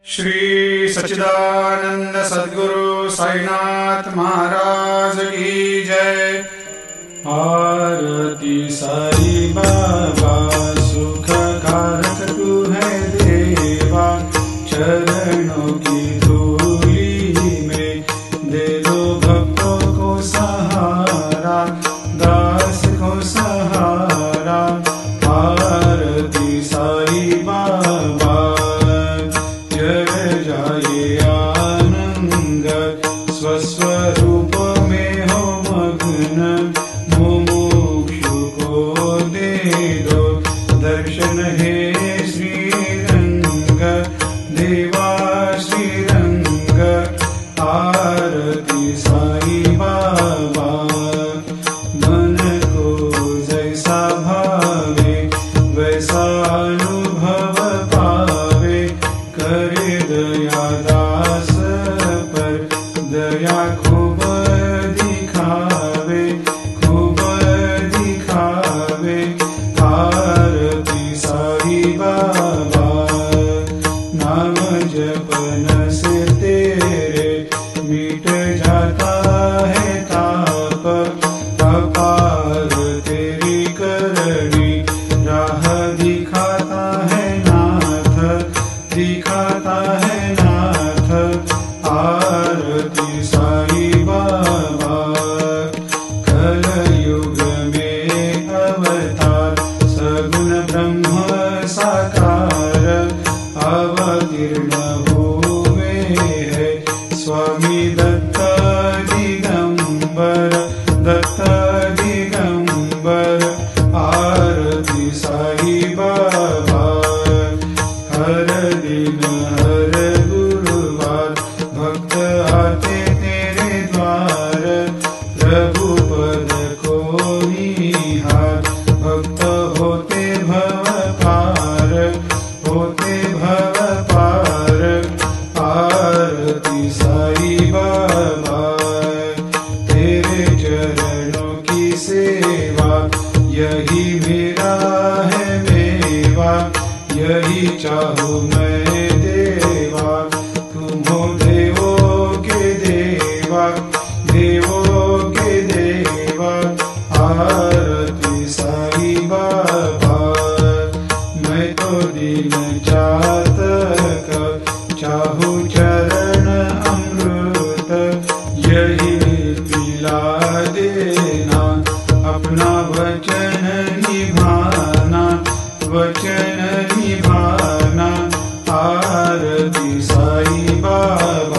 श्री सच्चिदानंद सद्गुरु साईनाथ महाराज की जय। आरती साई बाबा सुख कारक तू है देवा, चरणों की धूली में दे दो भक्तों को सहारा, दास को सहारा। आरती साई बाबा जय जाए आनंद, स्वस्वरूप में हो मग्न, मुमुक्षु को दे दो दर्शन हे श्रीरंग, देवा श्रीरंग। आरती साई बाबा मन को जैसा भावे वैसा अनुभव पावे, करे दया दास पर दया खूब दिखावे, खूब दिखावे। आरती साई बाबा नाम जपन से तेरे मिट जाता है ताप, अपार तेरी करनी राह दिखाता है नाथ, दिखाता है नाथ। आरती साई बाबा कलयुग में अवतार, सगुण ब्रह्म साकार, अवतीर्ण हुए है स्वामी दत्त दिगंबर, दत्त दिगंबर। आरती साई बाबा हर दिन हर गुरुवार भक्त आते तेरे द्वार, प्रभु पद को निहार, भक्त होते भव पार, होते भव पार। आरती साई बाबा तेरे चरणों की सेवा, यही मेरा है मेवा, यही चाहूँ मैं देवा। तुम हो देवों के देवा, देवों के देवा। आरती साई बाबा मैं तो दीन चातक, चाहूँ चरण अमृत, यही पिला देना, अपना वचन निभाना, वचन निभाना। आरती साई बाबा